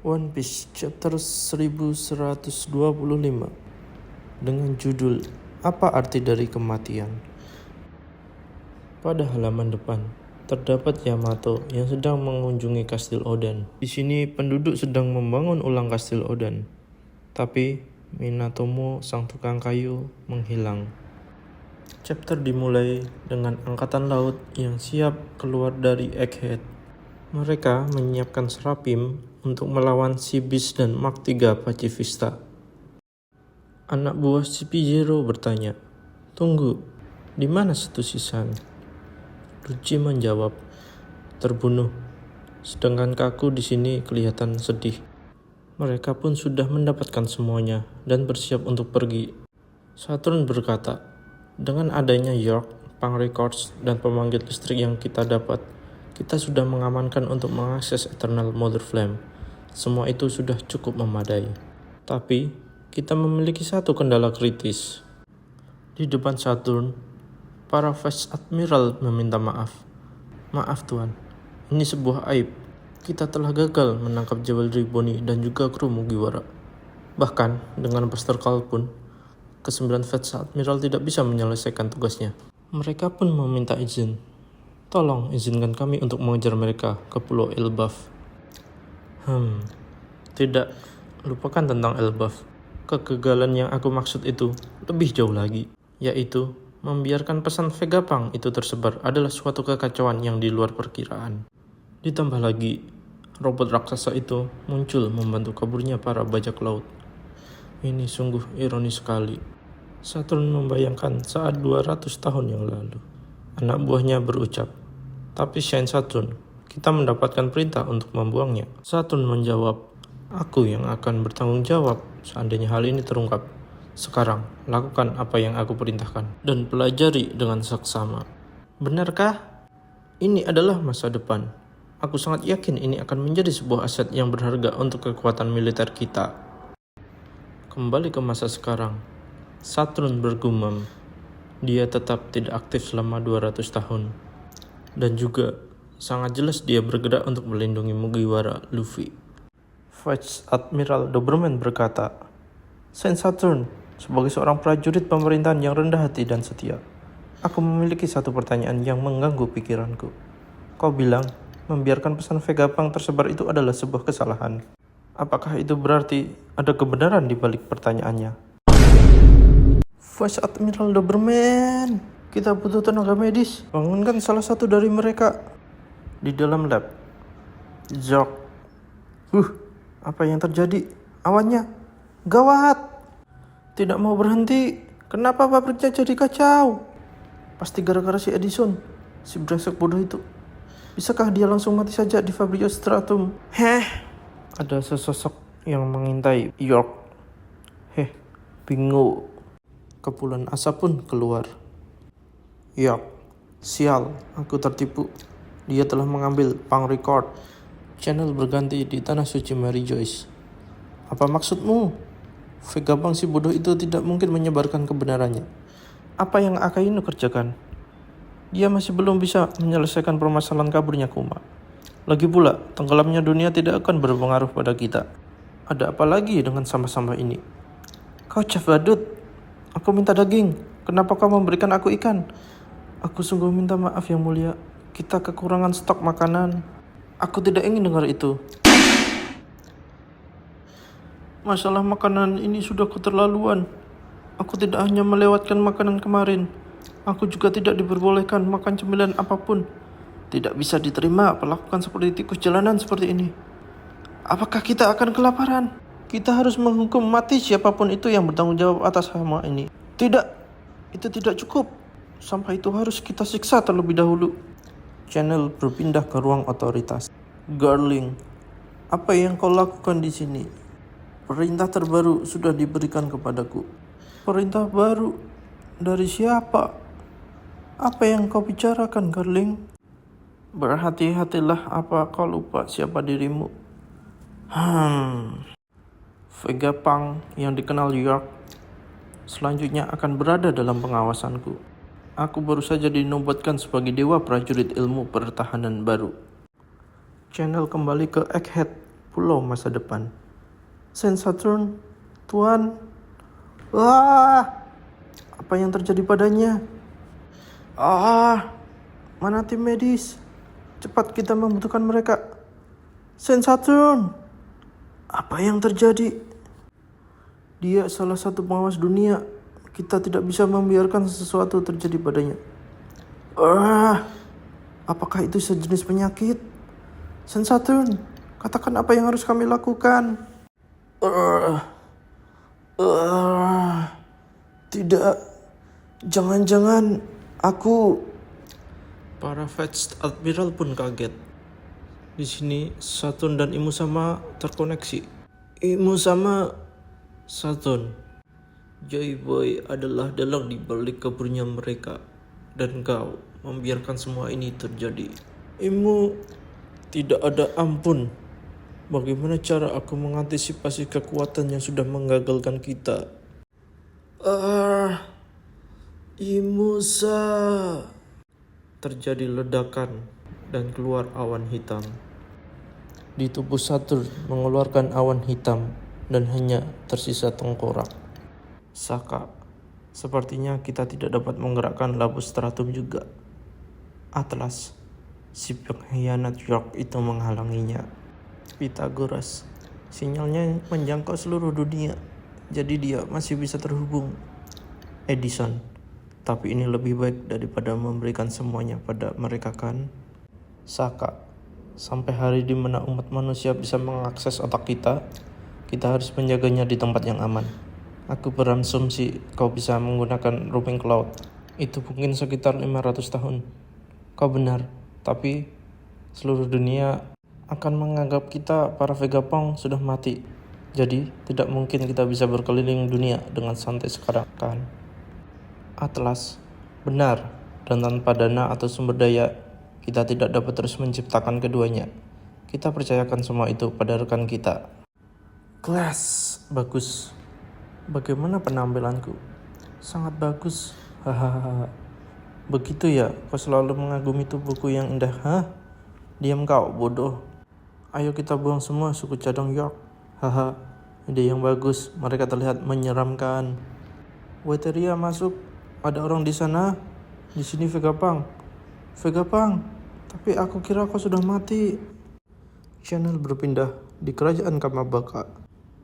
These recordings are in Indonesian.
One Piece chapter 1125 dengan judul Apa Arti dari Kematian. Pada halaman depan terdapat Yamato yang sedang mengunjungi Kastil Oden. Di sini penduduk sedang membangun ulang Kastil Oden. Tapi Minatomo sang tukang kayu menghilang. Chapter dimulai dengan angkatan laut yang siap keluar dari Egghead. Mereka menyiapkan serapim untuk melawan Sea Beast dan Mark III Pacifista. Anak buah CP0 bertanya, "Tunggu, di mana Setsushi-san?" Ruchi menjawab, "Terbunuh. Sedangkan Kaku di sini kelihatan sedih." Mereka pun sudah mendapatkan semuanya dan bersiap untuk pergi. Saturn berkata, "Dengan adanya York, Punk Records, dan pemanggil listrik yang kita dapat, kita sudah mengamankan untuk mengakses Eternal Mother Flame. Semua itu sudah cukup memadai. Tapi, kita memiliki satu kendala kritis." Di depan Saturn, para Vice Admiral meminta maaf. "Maaf Tuan, ini sebuah aib. Kita telah gagal menangkap Jewelry Bonnie dan juga kru Mugiwara. Bahkan, dengan Buster Call pun, ke-9 Vice Admiral tidak bisa menyelesaikan tugasnya. Mereka pun meminta izin. Tolong izinkan kami untuk mengejar mereka ke Pulau Elbaf." Tidak, lupakan tentang Elbaf. Kegagalan yang aku maksud itu lebih jauh lagi, yaitu membiarkan pesan Vegapunk itu tersebar adalah suatu kekacauan yang di luar perkiraan. Ditambah lagi, robot raksasa itu muncul membantu kaburnya para bajak laut. Ini sungguh ironis sekali. Saturn membayangkan saat 200 tahun yang lalu. Anak buahnya berucap, "Tapi Shine Saturn, kita mendapatkan perintah untuk membuangnya." Saturn menjawab, "Aku yang akan bertanggung jawab seandainya hal ini terungkap. Sekarang, lakukan apa yang aku perintahkan dan pelajari dengan saksama." Benarkah? Ini adalah masa depan. Aku sangat yakin ini akan menjadi sebuah aset yang berharga untuk kekuatan militer kita. Kembali ke masa sekarang. Saturn bergumam. Dia tetap tidak aktif selama 200 tahun. Dan juga sangat jelas dia bergerak untuk melindungi Mugiwara Luffy. Vice Admiral Doberman berkata, "Saint Saturn, sebagai seorang prajurit pemerintahan yang rendah hati dan setia, aku memiliki satu pertanyaan yang mengganggu pikiranku. Kau bilang membiarkan pesan Vegapunk tersebar itu adalah sebuah kesalahan. Apakah itu berarti ada kebenaran di balik pertanyaannya?" "Vice Admiral Doberman, kita butuh tenaga medis. Bangunkan salah satu dari mereka." Di dalam lab, Zork. Apa yang terjadi? Awannya gawat. Tidak mau berhenti. Kenapa pabriknya jadi kacau? Pasti gara-gara si Edison, si brengsek bodoh itu. Bisakah dia langsung mati saja di Fabrio Stratum? Ada sesosok yang mengintai York. Bingo. Kepulan asap pun keluar. York, sial, aku tertipu. Dia telah mengambil Punk Record. Channel berganti di Tanah Suci Mary Joyce. Apa maksudmu? Vegapunk si bodoh itu tidak mungkin menyebarkan kebenarannya. Apa yang Akainu kerjakan? Dia masih belum bisa menyelesaikan permasalahan kaburnya Kuma. Lagi pula, tenggelamnya dunia tidak akan berpengaruh pada kita. Ada apa lagi dengan sampah-sampah ini? Kau chef badut. Aku minta daging. Kenapa kau memberikan aku ikan? Aku sungguh minta maaf yang mulia. Kita kekurangan stok makanan. Aku tidak ingin dengar itu. Masalah makanan ini sudah keterlaluan. Aku tidak hanya melewatkan makanan kemarin. Aku juga tidak diperbolehkan makan cemilan apapun. Tidak bisa diterima perlakuan seperti tikus jalanan seperti ini. Apakah kita akan kelaparan? Kita harus menghukum mati siapapun itu yang bertanggung jawab atas hama ini. Tidak, itu tidak cukup. Sampah itu harus kita siksa terlebih dahulu. Channel berpindah ke ruang otoritas. Garling, apa yang kau lakukan di sini? Perintah terbaru sudah diberikan kepadaku. Perintah baru? Dari siapa? Apa yang kau bicarakan, Garling? Berhati-hatilah, apa kau lupa siapa dirimu? Vegapunk yang dikenal York selanjutnya akan berada dalam pengawasanku. Aku baru saja dinobatkan sebagai dewa prajurit ilmu pertahanan baru. Channel kembali ke Egghead. pulau masa depan. Saint Saturn, Tuan. Wah, apa yang terjadi padanya? Mana tim medis? Cepat, kita membutuhkan mereka. Saint Saturn, apa yang terjadi? Dia salah satu pengawas dunia. Kita tidak bisa membiarkan sesuatu terjadi padanya. Apakah itu sejenis penyakit? Saint Saturn, katakan apa yang harus kami lakukan. Tidak, jangan-jangan aku... Para Vice Admiral pun kaget. Di sini Saturn dan Imu Sama terkoneksi. Imu Sama, Saturn. Joy Boy adalah dalang di balik kaburnya mereka, dan kau membiarkan semua ini terjadi. Imu, tidak ada ampun. Bagaimana cara aku mengantisipasi kekuatan yang sudah menggagalkan kita? Imusa. Terjadi ledakan dan keluar awan hitam. Di tubuh Saturn mengeluarkan awan hitam dan hanya tersisa tengkorak. Saka, sepertinya kita tidak dapat menggerakkan labu stratum juga. Atlas, si pengkhianat York itu menghalanginya. Pythagoras, sinyalnya menjangkau seluruh dunia, jadi dia masih bisa terhubung. Edison, tapi ini lebih baik daripada memberikan semuanya pada mereka, kan? Saka, sampai hari di mana umat manusia bisa mengakses otak kita harus menjaganya di tempat yang aman. Aku berasumsi kau bisa menggunakan roaming cloud. Itu mungkin sekitar 500 tahun. Kau benar, tapi seluruh dunia akan menganggap kita para Vegapunk sudah mati. Jadi tidak mungkin kita bisa berkeliling dunia dengan santai sekarang, kan? Atlas, benar, dan tanpa dana atau sumber daya, kita tidak dapat terus menciptakan keduanya. Kita percayakan semua itu pada rekan kita. Kelas, bagus. Bagaimana penampilanku? Sangat bagus. Hahaha. Begitu ya, kau selalu mengagumi tubuhku yang indah, hah? Diam kau, bodoh. Ayo kita buang semua suku cadang York. Haha, ide yang bagus, mereka terlihat menyeramkan. Weteria masuk. Ada orang di sana. Di sini Vegapunk. Vegapunk, tapi aku kira kau sudah mati. Channel berpindah di kerajaan Kamabaka.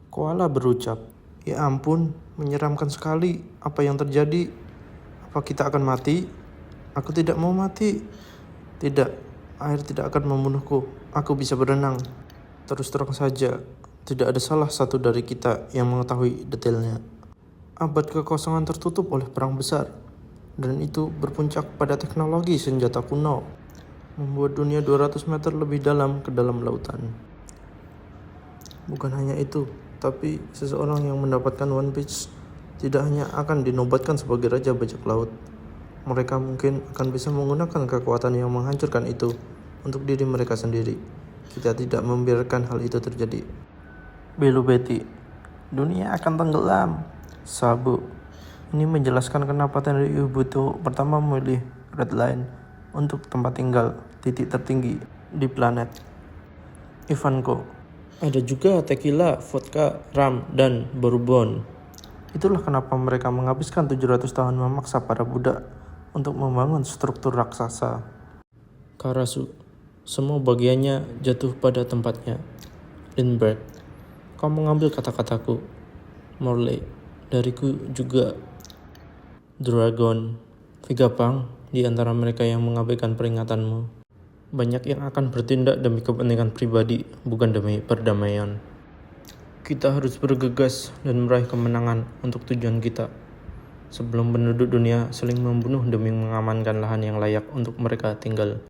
Koala berucap, ya ampun, menyeramkan sekali. Apa yang terjadi? Apa kita akan mati? Aku tidak mau mati. Tidak, air tidak akan membunuhku. Aku bisa berenang. Terus terang saja, tidak ada salah satu dari kita yang mengetahui detailnya. Abad kekosongan tertutup oleh perang besar, dan itu berpuncak pada teknologi senjata kuno, membuat dunia 200 meter lebih dalam ke dalam lautan. Bukan hanya itu, tapi seseorang yang mendapatkan One Piece tidak hanya akan dinobatkan sebagai Raja Bajak Laut. Mereka mungkin akan bisa menggunakan kekuatan yang menghancurkan itu untuk diri mereka sendiri. Kita tidak membiarkan hal itu terjadi. Belu Betty, dunia akan tenggelam. Sabu, ini menjelaskan kenapa Tenryu Buto pertama memilih Red Line untuk tempat tinggal titik tertinggi di planet. Ivanko, ada juga tequila, vodka, rum, dan bourbon. Itulah kenapa mereka menghabiskan 700 tahun memaksa para budak untuk membangun struktur raksasa. Karasu, semua bagiannya jatuh pada tempatnya. Lindbergh, kau mengambil kata-kataku. Morley, dariku juga. Dragon, Vegapunk di antara mereka yang mengabaikan peringatanmu. Banyak yang akan bertindak demi kepentingan pribadi, bukan demi perdamaian. Kita harus bergegas dan meraih kemenangan untuk tujuan kita, sebelum penduduk dunia saling membunuh demi mengamankan lahan yang layak untuk mereka tinggal.